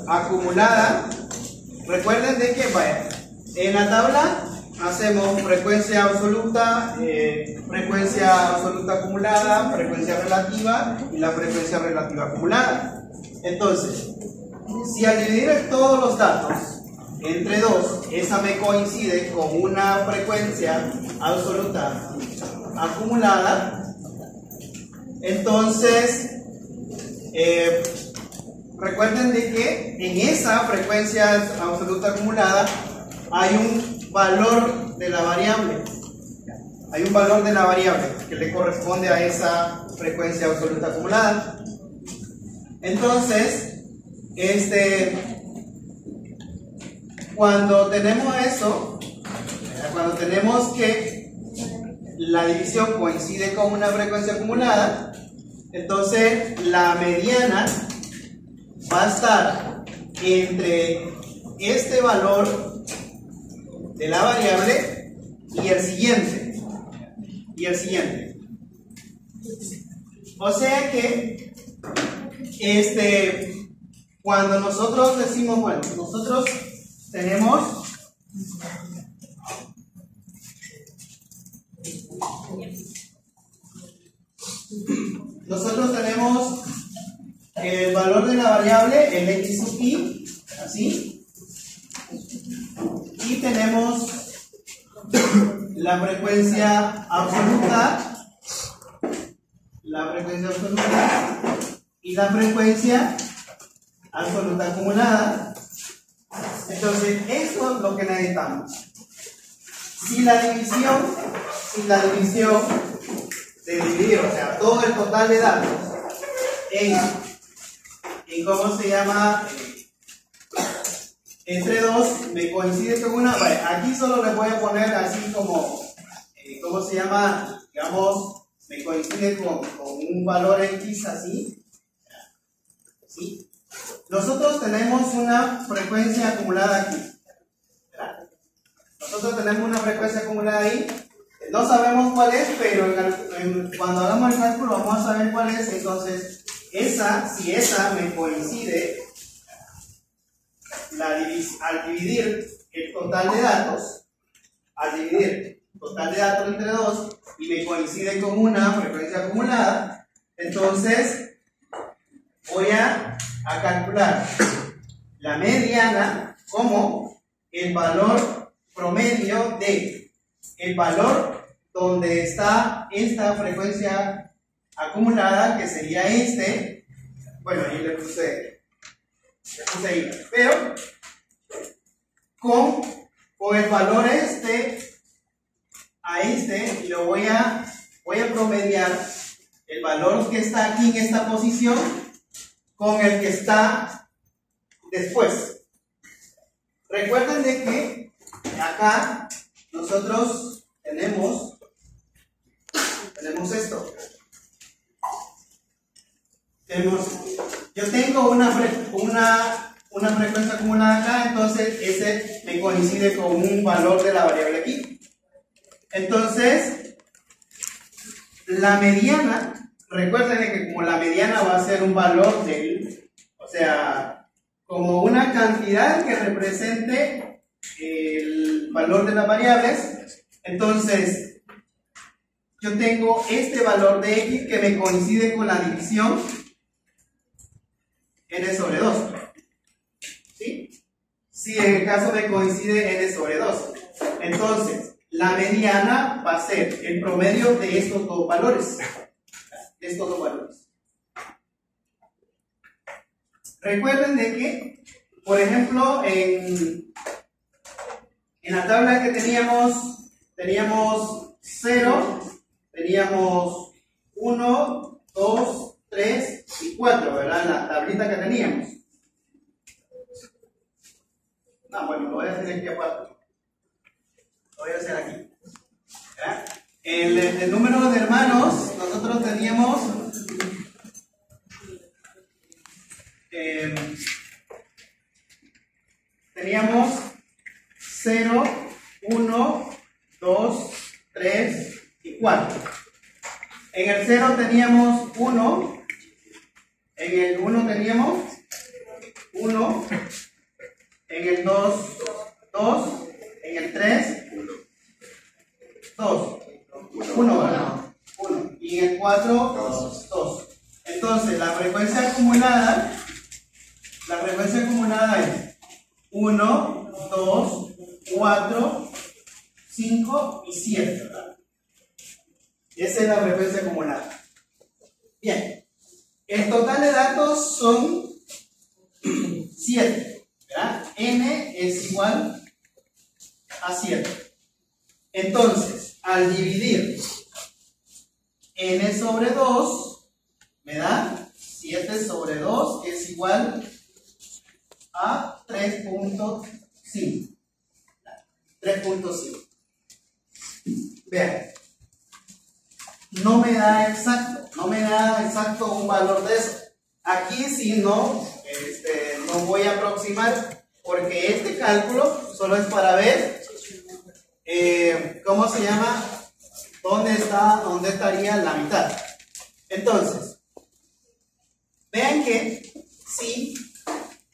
acumulada. Recuerden de que, vaya, en la tabla hacemos frecuencia absoluta acumulada, frecuencia relativa y la frecuencia relativa acumulada. Entonces, si al dividir todos los datos entre 2, esa me coincide con una frecuencia absoluta acumulada, entonces recuerden de que en esa frecuencia absoluta acumulada hay un valor de la variable. Hay un valor de la variable que le corresponde a esa frecuencia absoluta acumulada. Entonces, cuando tenemos eso, cuando tenemos que la división coincide con una frecuencia acumulada, entonces la mediana va a estar entre este valor de la variable y el siguiente. O sea que cuando nosotros decimos, bueno, nosotros tenemos el valor de la variable, el x sub i, así, y tenemos la frecuencia absoluta y la frecuencia absoluta acumulada. Entonces, esto es lo que necesitamos. Si la división de dividir, o sea, todo el total de datos en ¿cómo se llama? Entre 2 me coincide con una. Vale, aquí solo le voy a poner así como, ¿cómo se llama? Digamos, me coincide con un valor X así. ¿Sí? Nosotros tenemos una frecuencia acumulada aquí. ¿Verdad? Nosotros tenemos una frecuencia acumulada ahí. No sabemos cuál es, pero cuando hagamos el cálculo vamos a saber cuál es. Entonces, si esa me coincide, al dividir el total de datos, entre 2 y me coincide con una frecuencia acumulada, entonces voy a calcular la mediana como el valor promedio de el valor donde está esta frecuencia acumulada, que sería bueno, ahí le puse ahí, pero con el valor a lo voy a promediar el valor que está aquí en esta posición con el que está después. Recuerden de que acá nosotros tenemos esto. Yo tengo una frecuencia acumulada acá, entonces ese me coincide con un valor de la variable aquí. Entonces, la mediana, recuerden que como la mediana va a ser un valor o sea, como una cantidad que represente el valor de las variables, entonces yo tengo este valor de x que me coincide con la división n sobre 2. ¿Sí? Si en el caso me coincide n sobre 2. Entonces, la mediana va a ser el promedio de estos dos valores. Recuerden de que, por ejemplo, en la tabla que teníamos 0, teníamos 1, 2, 3 y 4, ¿verdad? En la tablita que teníamos. No, bueno, lo voy a hacer aquí aparte. Lo voy a hacer aquí. ¿Verdad? El número de hermanos, nosotros teníamos teníamos 0, 1, 2, 3 y 4. En el 0 teníamos 1, en el 1 teníamos 1, 1, en el 2, 2, en el 3, 2, 1, ¿verdad? 1, y en el 4, 2. Entonces, la frecuencia acumulada es 1, 2, 4, 5 y 7, ¿verdad? Esa es la frecuencia acumulada. Bien, el total de datos son 7, ¿verdad? N es igual a 7. Entonces, al dividir N sobre 2, me da 7 sobre 2, que es igual a 3.5. 3.5. Vean, no me da exacto un valor de eso. Aquí sí no voy a aproximar, porque este cálculo solo es para ver ¿cómo se llama? ¿Dónde estaría la mitad? Entonces, vean que si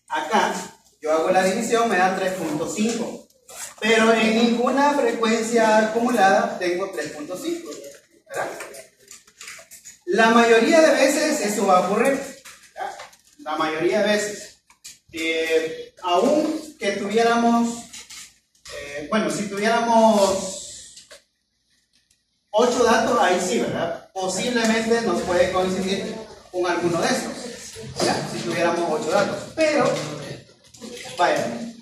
acá yo hago la división, me da 3.5, pero en ninguna frecuencia acumulada tengo 3.5, ¿verdad? La mayoría de veces eso va a ocurrir, ¿verdad? La mayoría de veces, aún que tuviéramos, si tuviéramos 8 datos, ahí sí, ¿verdad? Posiblemente nos puede coincidir con alguno de estos, ¿verdad? Si tuviéramos 8 datos, pero vaya,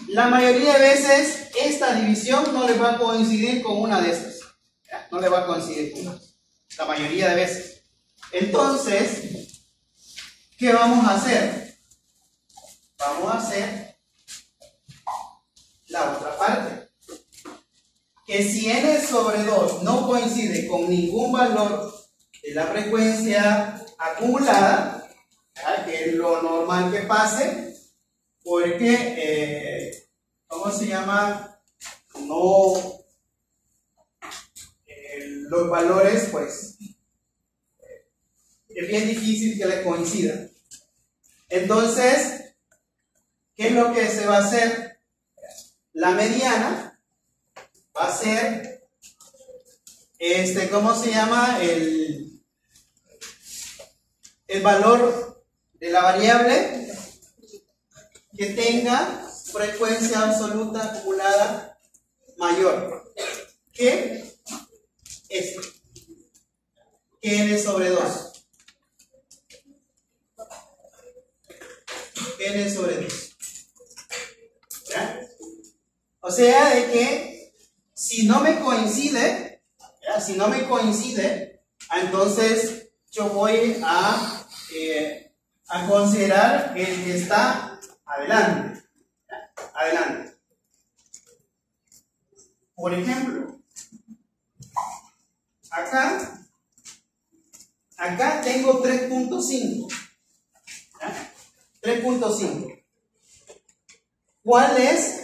la mayoría de veces esta división no le va a coincidir con una de estas, ¿verdad? No le va a coincidir con una, la mayoría de veces. Entonces, ¿qué vamos a hacer? Vamos a hacer la otra parte, que si n sobre 2 no coincide con ningún valor de la frecuencia acumulada, ¿verdad? Que es lo normal que pase, porque ¿cómo se llama? No, los valores, pues es bien difícil que le coincidan. Entonces, ¿qué es lo que se va a hacer? La mediana va a ser, ¿cómo se llama? El valor de la variable que tenga frecuencia absoluta acumulada mayor que esto, que n sobre 2. N sobre 2. ¿Ya? O sea, de que si no me coincide, ¿ya? Si no me coincide, entonces yo voy a considerar el que está adelante. ¿Ya? Adelante. Por ejemplo, acá tengo 3.5. 3.5. ¿Cuál es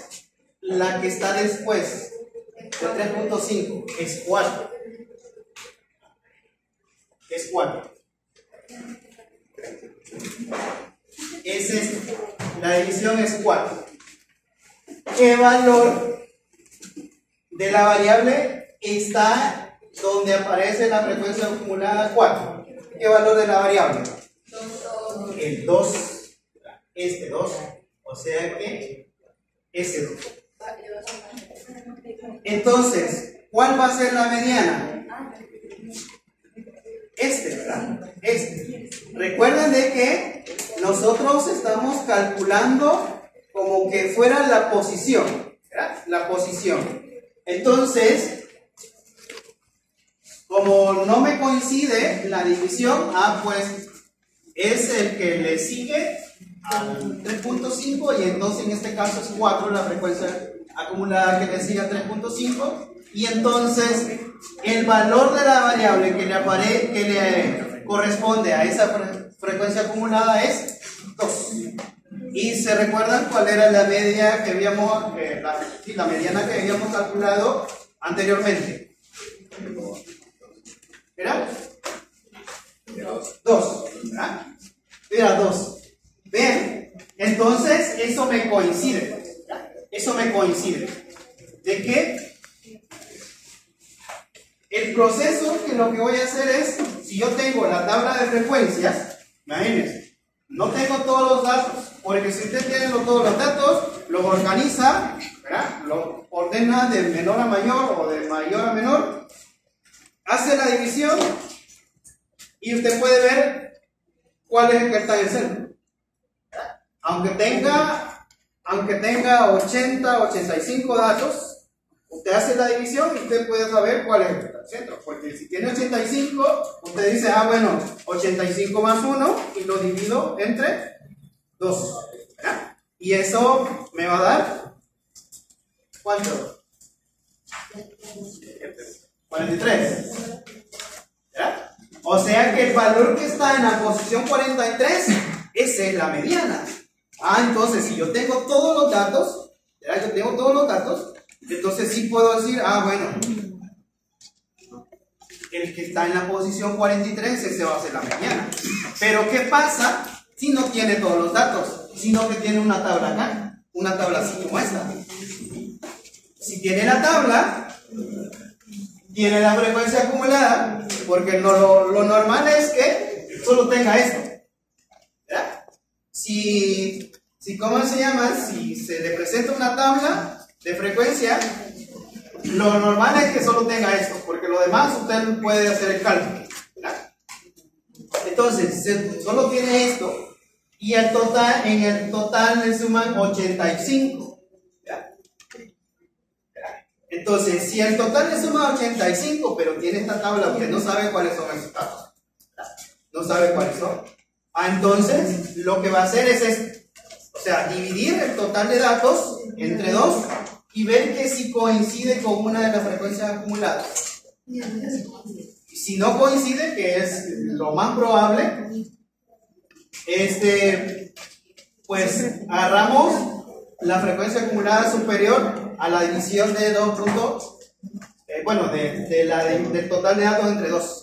la que está después de 3.5? Es 4. Es 4. Es esto. La división es 4. ¿Qué valor de la variable está donde aparece la frecuencia acumulada 4? ¿Qué valor de la variable? El 2. Este 2. O sea que ese 2. Entonces, ¿cuál va a ser la mediana? ¿Verdad? Recuerden de que nosotros estamos calculando como que fuera la posición, ¿verdad? La posición. Entonces, como no me coincide la división, pues es el que le sigue al 3.5, y entonces en este caso es 4 la frecuencia acumulada que le sigue a 3.5, y entonces el valor de la variable que le corresponde a esa frecuencia acumulada es 2. Y se recuerdan cuál era la media que habíamos, la mediana que habíamos calculado anteriormente. ¿Era? 2, ¿verdad? Era 2. Ven, Entonces, eso me coincide. ¿Ya? Eso me coincide. De que el proceso, que lo que voy a hacer es, si yo tengo la tabla de frecuencias, imagínense, no tengo todos los datos, porque si usted tiene todos los datos, los organiza, ¿verdad? Lo ordena de menor a mayor o de mayor a menor, hace la división y usted puede ver cuál es el que está en el centro. Aunque tenga 80, 85 datos, usted hace la división y usted puede saber cuál es el que está en el centro. Porque si tiene 85, usted dice, ah, bueno, 85 más 1 y lo divido entre 2. ¿Verdad? Y eso me va a dar, ¿cuánto? 43. ¿Verdad? O sea que el valor que está en la posición 43, esa es la mediana. Ah, entonces si yo tengo todos los datos, ¿verdad? Yo tengo todos los datos, entonces sí puedo decir, ah, bueno, el que está en la posición 43, ese va a ser la mediana. Pero ¿qué pasa si no tiene todos los datos? Sino que tiene una tabla acá, una tabla así como esta. Si tiene la tabla, tiene la frecuencia acumulada, porque lo normal es que solo tenga esto. ¿Verdad? ¿Cómo se llama? Si se le presenta una tabla de frecuencia, lo normal es que solo tenga esto, porque lo demás usted puede hacer el cálculo. ¿Verdad? Entonces, solo tiene esto, y en el total le suman 85. ¿Verdad? Entonces, si el total le suma 85, pero tiene esta tabla, usted no sabe cuáles son esos datos. ¿Verdad? No sabe cuáles son. Ah, entonces, lo que va a hacer es esto. O sea, dividir el total de datos entre 2 y ver que si coincide con una de las frecuencias acumuladas. Si no coincide, que es lo más probable, pues agarramos la frecuencia acumulada superior a la división de 2 puntos, del total de datos entre 2.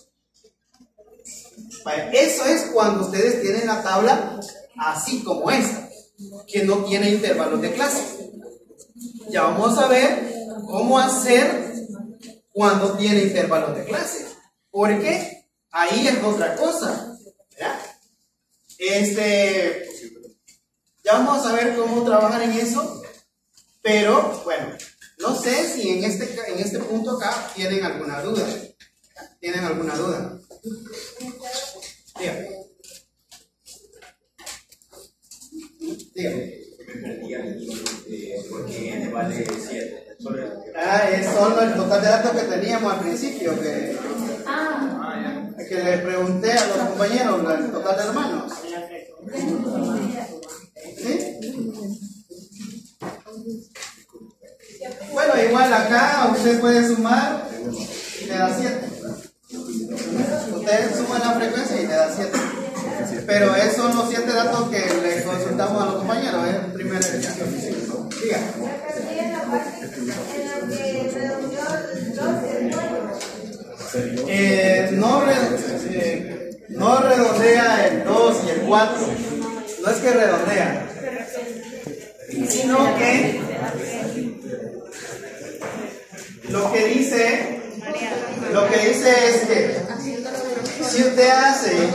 Vale, eso es cuando ustedes tienen la tabla así como esta, que no tiene intervalos de clase. Ya vamos a ver cómo hacer cuando tiene intervalos de clase, porque ahí es otra cosa. ¿Verdad? Ya vamos a ver cómo trabajar en eso, pero bueno, no sé si en este punto acá tienen alguna duda. ¿Tienen alguna duda? Dígame. Dígame. Porque n vale 7. Es solo el total de datos que teníamos al principio, que le pregunté a los compañeros el total de hermanos. ¿Sí? Bueno, igual acá usted puede sumar y le da 7. Usted suma la frecuencia y le da 7. Pero esos son los 7 datos que le consultamos a los compañeros, es el primer ejercicio. Diga. No redondea el 2 y el 4. No es que redondea, sino que lo que dice es que si usted hace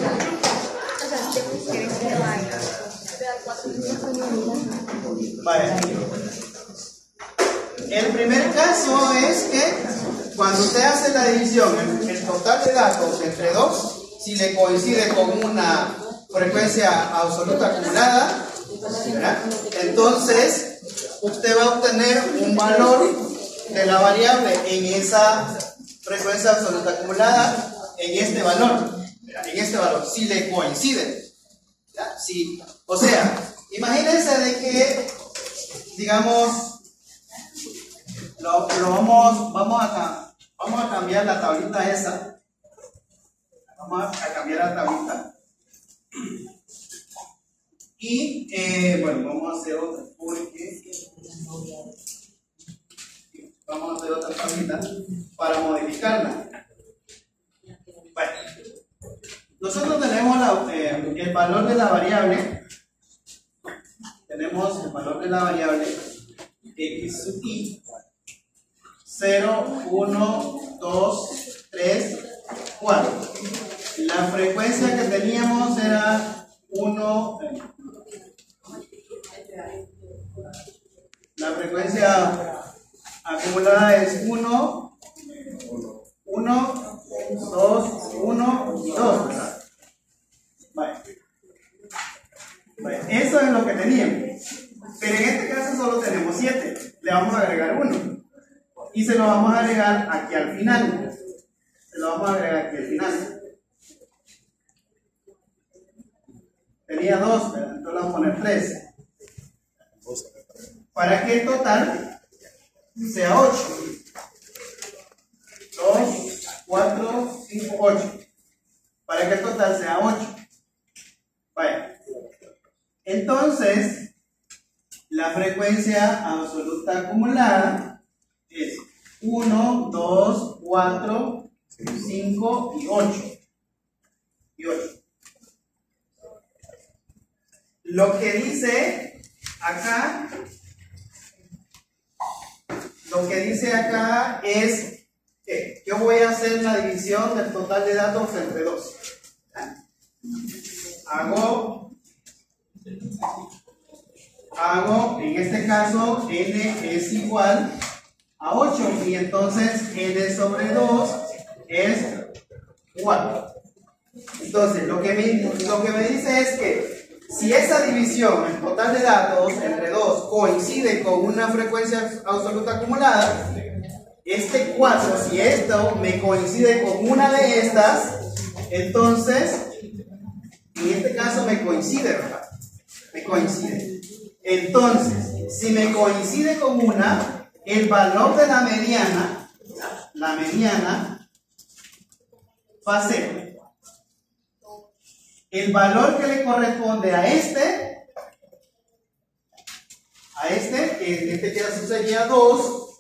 el primer caso es que cuando usted hace la división, el total de datos entre 2, si le coincide con una frecuencia absoluta acumulada, ¿verdad? Entonces usted va a obtener un valor de la variable en esa frecuencia absoluta acumulada, en este valor, ¿verdad? En este valor, si le coincide. Si, o sea, imagínense de que, digamos, vamos a cambiar la tablita esa. Vamos a cambiar la tablita. Y, bueno, vamos a hacer otra, vamos a hacer otra tablita para modificarla. Bueno, nosotros tenemos el valor de la variable tenemos el valor de la variable x sub i 0, 1, 2, 3, 4. La frecuencia que teníamos era 1. La frecuencia acumulada es 1, 1, 2, 1 y 2, ¿verdad? Vale. Vale. Eso es lo que teníamos. Pero en este caso solo tenemos 7. Le vamos a agregar 1. Y se lo vamos a agregar aquí al final. Se lo vamos a agregar aquí al final. Tenía 2, ¿verdad? Entonces le vamos a poner 3. Para que el total sea 8. 2, 4, 5, 8. Para que el total sea 8. Vale. Entonces, la frecuencia absoluta acumulada es 1, 2, 4, 5 y 8. Lo que dice acá es que yo voy a hacer la división del total de datos entre 2. Hago en este caso n es igual a 8 y entonces n sobre 2 es 4. Entonces lo que me dice es que si esa división, el total de datos entre 2, coincide con una frecuencia absoluta acumulada, este 4, si esto me coincide con una de estas, entonces, en este caso me coincide, ¿verdad? Me coincide. Entonces, si me coincide con una, el valor de la mediana va a ser el valor que le corresponde a este, que en este caso sería 2,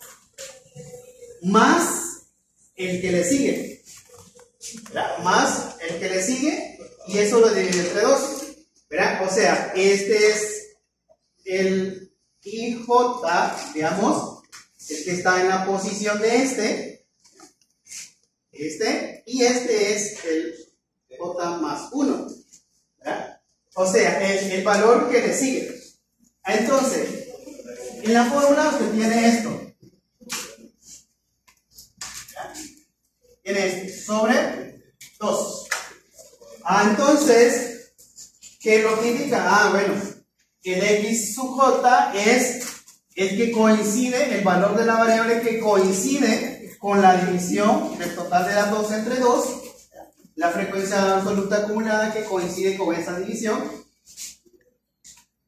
más el que le sigue, ¿verdad? Más el que le sigue, y eso lo divide entre 2, ¿verdad? O sea, este es el IJ, digamos, el que está en la posición de este, y este es el J más 1, ¿verdad? O sea, el valor que le sigue. Entonces, en la fórmula usted tiene esto, ¿verdad? Tiene esto sobre 2. Entonces, ¿qué es lo que indica? Bueno, el x sub j es el que coincide, el valor de la variable que coincide con la división del total de datos entre 2, la frecuencia absoluta acumulada que coincide con esa división,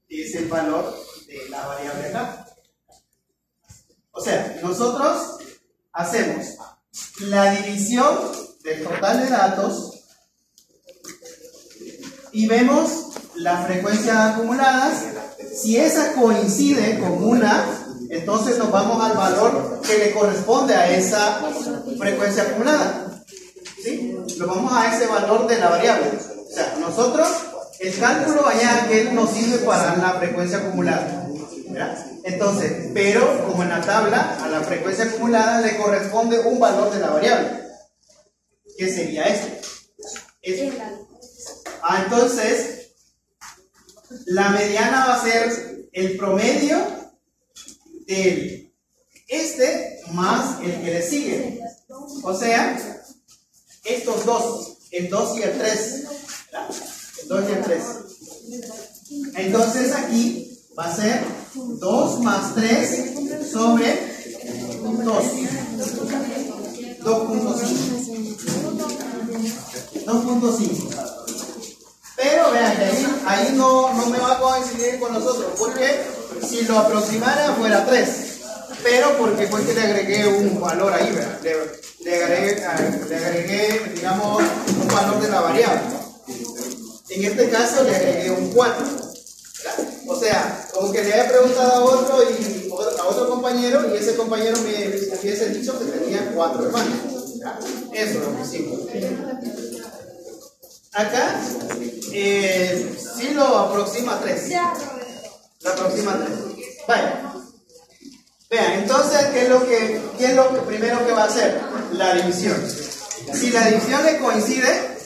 es el valor de la variable acá. O sea, nosotros hacemos la división del total de datos y vemos la frecuencia acumuladas. Si esa coincide con una, entonces nos vamos al valor que le corresponde a esa frecuencia acumulada, ¿sí? Nos vamos a ese valor de la variable. O sea, nosotros, el cálculo allá aquel nos sirve para la frecuencia acumulada, ¿verdad? Entonces, pero como en la tabla, a la frecuencia acumulada le corresponde un valor de la variable, que sería este. Entonces, la mediana va a ser el promedio del este más el que le sigue. O sea, estos dos, el 2 y el 3. ¿Verdad? El 2 y el 3. Entonces aquí va a ser 2 más 3 sobre 2. 2.5. Pero vean que ahí no me va a coincidir con nosotros, porque si lo aproximara fuera 3, pero porque fue que le agregué un valor ahí, ¿verdad? Le agregué, digamos, un valor de la variable. En este caso le agregué un 4, ¿verdad? O sea, como que le he preguntado a otro compañero, y ese compañero me hubiese dicho que tenía 4 hermanos, ¿verdad? Eso lo pusimos. Acá sí lo aproxima a 3. La aproxima 3. Vaya. Vean, entonces, ¿qué es lo que primero que va a hacer? La división. Si la división le coincide,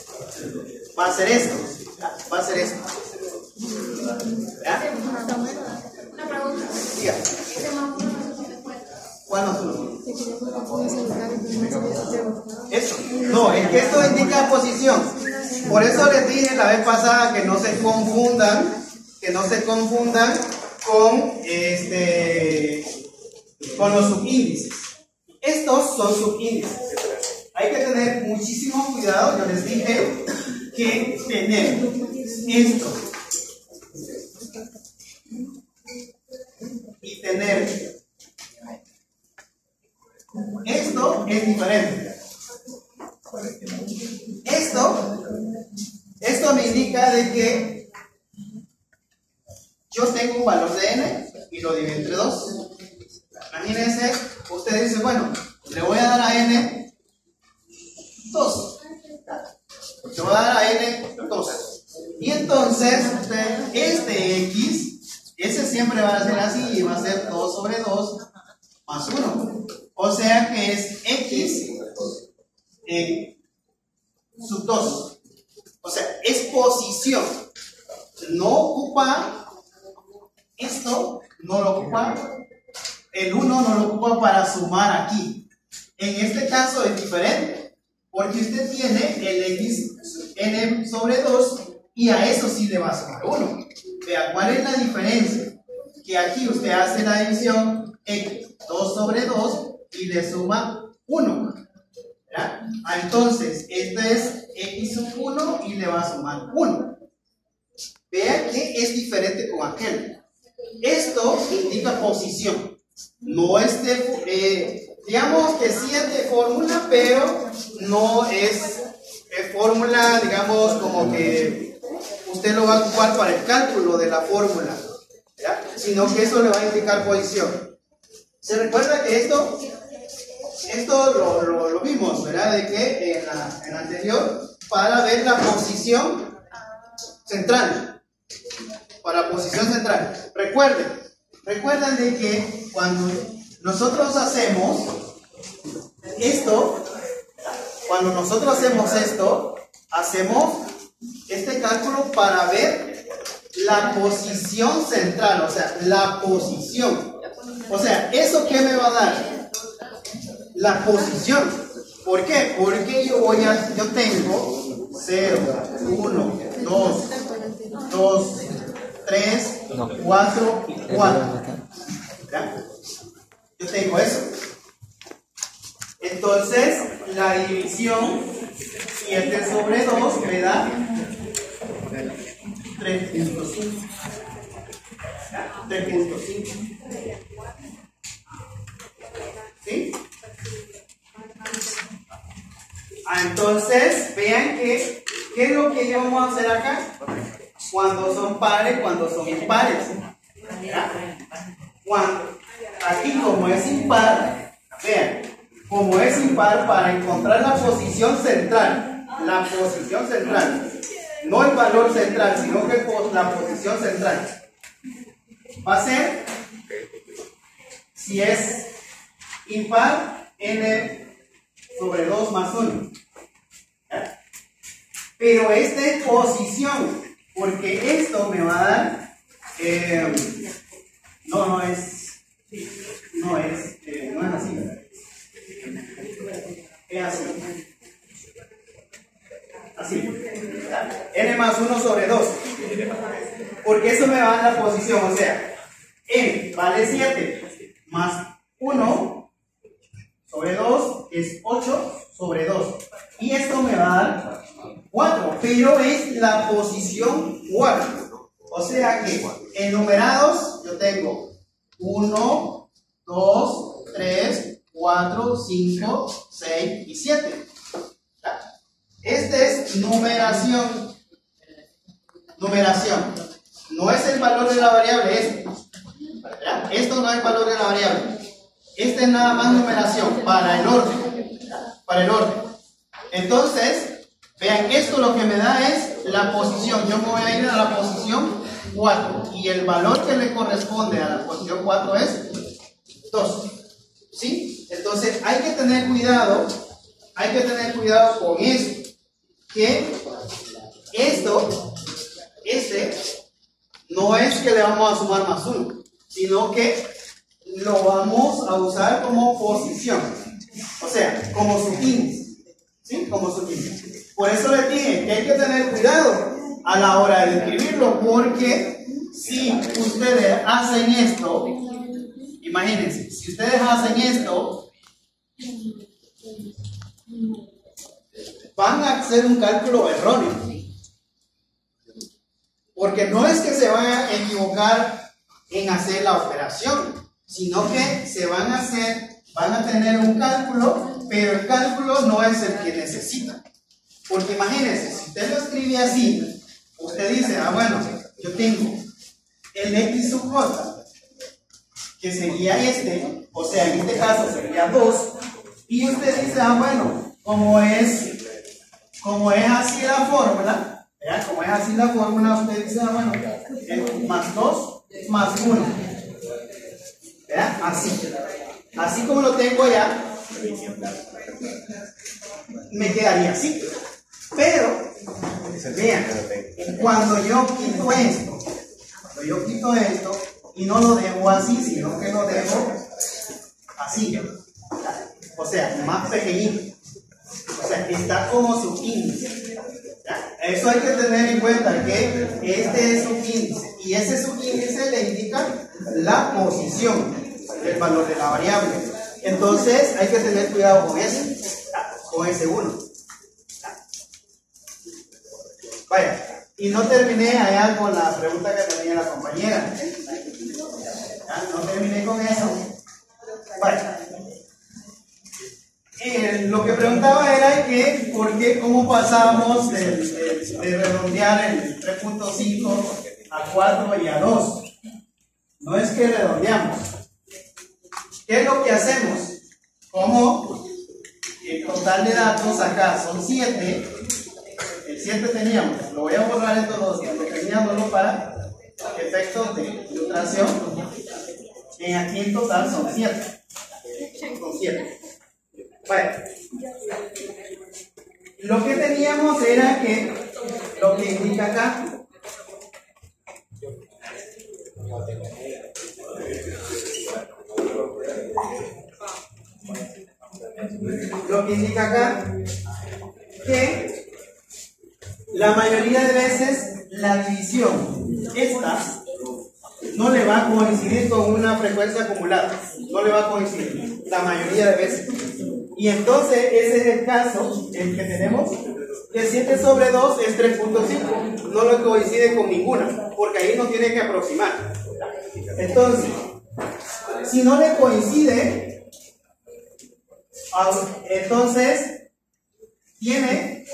va a ser esto. Va a ser esto. ¿Ya? Una pregunta. Diga. ¿Ese más uno no se puede? ¿Cuál más uno? Eso. No, es que esto indica posición. Por eso les dije la vez pasada que no se confundan, con los subíndices. Estos son subíndices. Hay que tener muchísimo cuidado. Yo les dije que tener esto y tener esto es diferente. Esto me indica de que yo tengo un valor de n y lo divido entre 2. Imagínense, usted dice, bueno, le voy a dar a n 2. Le voy a dar a n 2. Y entonces, este x, ese siempre va a ser así y va a ser 2 sobre 2 más 1. O sea que es x sub 2. O sea, es posición. No ocupa esto, no lo ocupa. El 1 no lo ocupa para sumar aquí. En este caso es diferente, porque usted tiene el x n sobre 2 y a eso sí le va a sumar 1. Vea, ¿cuál es la diferencia? Que aquí usted hace la división x 2 sobre 2 y le suma 1. ¿Ya? Entonces, esto es x sub 1 y le va a sumar 1. Vea que es diferente con aquel. Esto indica posición. No es digamos que sí es de fórmula, pero no es fórmula, digamos, como que usted lo va a ocupar para el cálculo de la fórmula, ¿ya? Sino que eso le va a indicar posición. ¿Se recuerda que esto lo vimos, ¿verdad? De que en la anterior, para ver la posición central. Para posición central. Recuerden de que cuando nosotros hacemos esto, hacemos este cálculo para ver la posición central, o sea, la posición. O sea, ¿eso qué me va a dar? La posición. ¿Por qué? Porque yo tengo 0, 1, 2, 3, 4 y 4. ¿Ya? Yo tengo eso. Entonces, la división 7 sobre 2 me da 3.5. 3.5. ¿Sí? Entonces, vean que ¿qué es lo que vamos a hacer acá? Cuando son pares, cuando son impares. Aquí como es impar, vean, como es impar, para encontrar la posición central, no el valor central, sino que la posición central, va a ser, si es impar, n sobre 2 más 1. Pero esta es posición, porque esto me va a dar, no es así. Es así. Así. N más 1 sobre 2. Porque eso me va a dar la posición, o sea, N vale 7 más 1 sobre 2 es 8 sobre 2. Y esto me va a dar 4, pero es la posición 4. O sea que en numerados yo tengo 1, 2, 3, 4, 5, 6 y 7. Esta es numeración. No es el valor de la variable este. Esto no es el valor de la variable. Este es nada más numeración para el orden. Entonces, vean, esto lo que me da es la posición. Yo me voy a ir a la posición 4 y el valor que le corresponde a la posición 4 es 2. ¿Sí? Entonces hay que tener cuidado con esto, que este no es que le vamos a sumar más 1, sino que lo vamos a usar como posición, o sea, como subíndice, ¿sí? Como subíndice. Por eso les dije que hay que tener cuidado a la hora de escribirlo, porque si ustedes hacen esto, imagínense, si ustedes hacen esto, van a hacer un cálculo erróneo, porque no es que se van a equivocar en hacer la operación, sino que van a tener un cálculo, pero el cálculo no es el que necesitan. Porque imagínense, si usted lo escribe así, usted dice, bueno, yo tengo el x sub j, que sería o sea, en este caso sería 2, y usted dice, bueno, como es así la fórmula, ¿verdad? Como es así la fórmula, usted dice, bueno, es más 2 más 1, ¿verdad? Así como lo tengo ya, me quedaría así. Pero, vean, cuando yo quito esto, y no lo dejo así, sino que lo dejo así, o sea, más pequeñito, o sea, está como subíndice. Eso hay que tener en cuenta, que este es subíndice, y ese subíndice le indica la posición del valor de la variable. Entonces hay que tener cuidado con ese 1. Vaya, y no terminé allá con la pregunta que tenía la compañera. No terminé con eso. Vaya. Lo que preguntaba era que, ¿cómo pasamos de redondear el 3.5 a 4 y a 2? No es que redondeamos. ¿Qué es lo que hacemos? Como el total de datos acá son 7, el 7 teníamos, lo voy a borrar estos dos, lo teníamos para efectos de ilustración, y aquí en total son 7. Son 7. Bueno, lo que teníamos era que, lo que indica acá, que la mayoría de veces la división esta no le va a coincidir con una frecuencia acumulada, no le va a coincidir la mayoría de veces, y entonces ese es el caso el que tenemos, que 7 sobre 2 es 3.5, no lo coincide con ninguna, porque ahí no tiene que aproximar. Entonces, si no le coincide, entonces tiene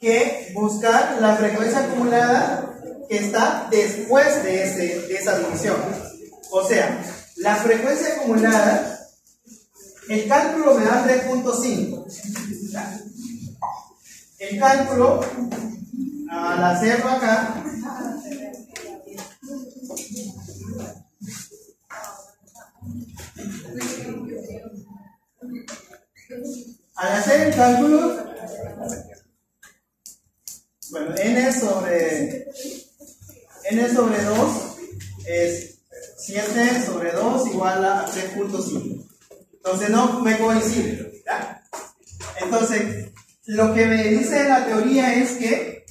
que buscar la frecuencia acumulada que está después de esa división. O sea, la frecuencia acumulada, el cálculo me da 3.5. El cálculo, al hacerlo acá, al hacer el cálculo, bueno, n sobre 2 es 7 sobre 2 igual a 3.5. Entonces no me coincide, ¿ya? Entonces, lo que me dice la teoría es que,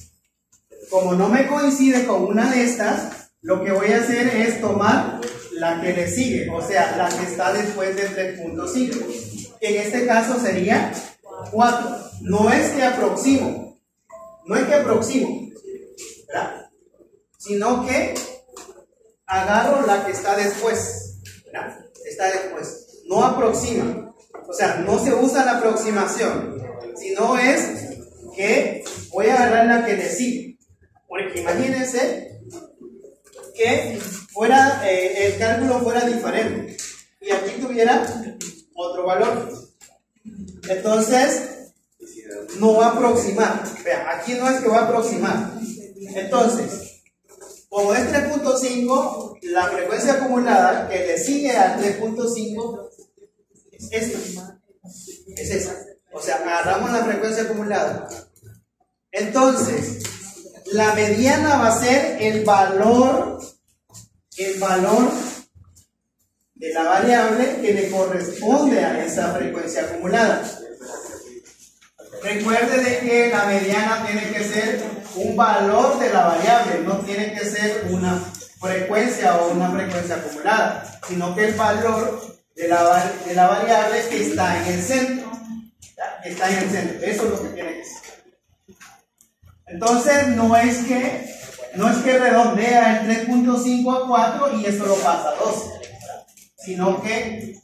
como no me coincide con una de estas, lo que voy a hacer es tomar la que le sigue, o sea, la que está después del 3.5. En este caso sería 4. No es que aproximo, ¿verdad? Sino que agarro la que está después, ¿verdad? Está después. No aproxima, o sea, no se usa la aproximación, sino es que voy a agarrar la que le sigue. Porque imagínense que el cálculo fuera diferente y aquí tuviera otro valor. Entonces, no va a aproximar. Vea, aquí no es que va a aproximar, Entonces, como es 3.5, la frecuencia acumulada que le sigue al 3.5 es esta. Es esa. O sea, agarramos la frecuencia acumulada. Entonces, la mediana va a ser el valor de la variable que le corresponde a esa frecuencia acumulada. Recuerde de que la mediana tiene que ser un valor de la variable, no tiene que ser una frecuencia o una frecuencia acumulada, sino que el valor de la variable que está en el centro. ¿Ya? Que está en el centro, eso es lo que tiene que ser. Entonces no es que redondea el 3.5 a 4 y eso lo pasa a 12, sino que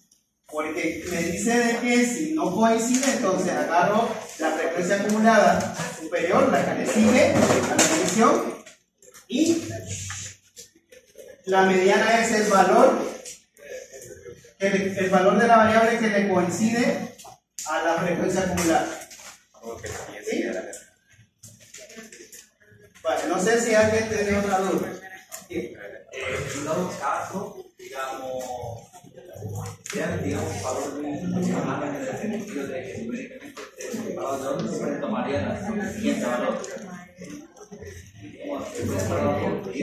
porque me dice de que si no coincide, entonces agarro la frecuencia acumulada superior, la que le sigue a la división, y la mediana es el valor de la variable que le coincide a la frecuencia acumulada. ¿Sí? Vale, no sé si alguien tiene otra duda. ¿Sí? En dado caso, digamos, valor en el sentido de que numéricamente el valor de orden siempre tomaría el siguiente valor. Como siempre separado por 10,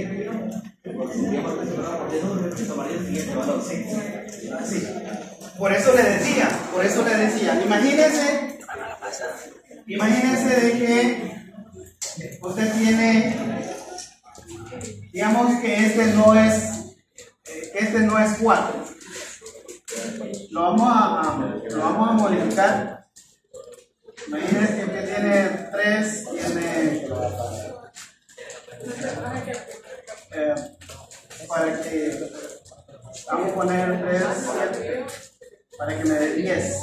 tomaría el siguiente valor. Sí. Por eso le decía, imagínense de que usted tiene, digamos que este no es 4. Lo vamos a modificar. Imagínense que usted tiene 3, para que vamos a poner 3, 7, para que me dé 10.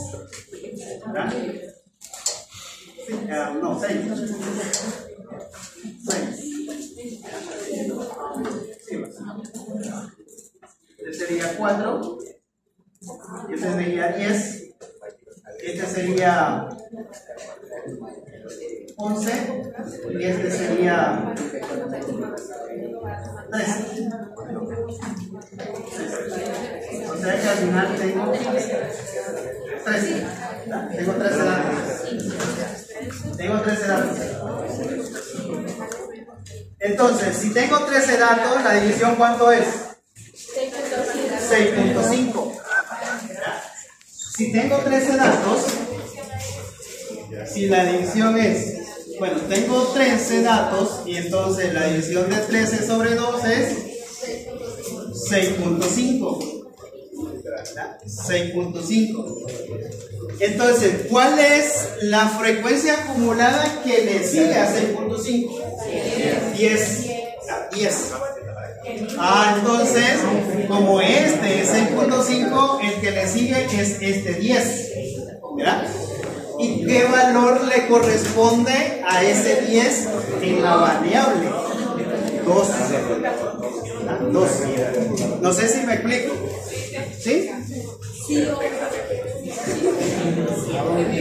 ¿Verdad? Sí, no, 6. 6. Este sería 4. Este sería 10. Este sería 11. Y este sería 3. O sea que al final tengo 13. Tengo 13 datos. Entonces, si tengo 13 datos, la división ¿cuánto es? 6.5. Si tengo 13 datos, si la división es, bueno, tengo 13 datos y entonces la división de 13 sobre 2 es 6.5. 6.5. Entonces, ¿cuál es la frecuencia acumulada que le sigue a 6.5? 10. Entonces, como este es 6.5, el que le sigue es este 10. ¿Verdad? ¿Y qué valor le corresponde a ese 10 en la variable? 2. No sé si me explico. ¿Sí?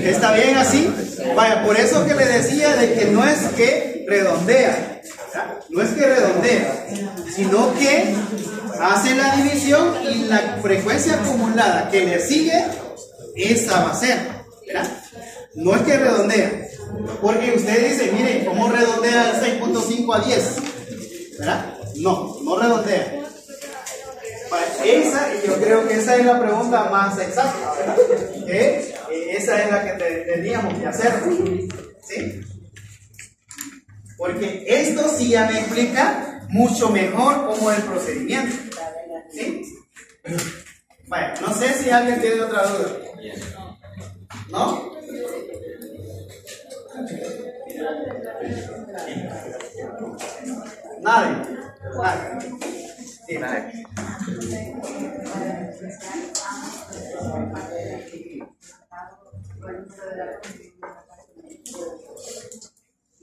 ¿Está bien así? Vaya, por eso que le decía de que no es que redondea. No es que redondea, sino que hace la división y la frecuencia acumulada que le sigue, esa va a ser. ¿Verdad? No es que redondea. Porque usted dice, mire, ¿cómo redondea el 6.5 a 10? ¿Verdad? No redondea. Yo creo que esa es la pregunta más exacta, ¿verdad? Esa es la que tendríamos que hacer, ¿sí? Porque esto sí ya me explica mucho mejor cómo es el procedimiento, ¿sí? Bueno, no sé si alguien tiene otra duda. ¿No? Nadie. Sí, nadie.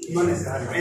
No necesariamente.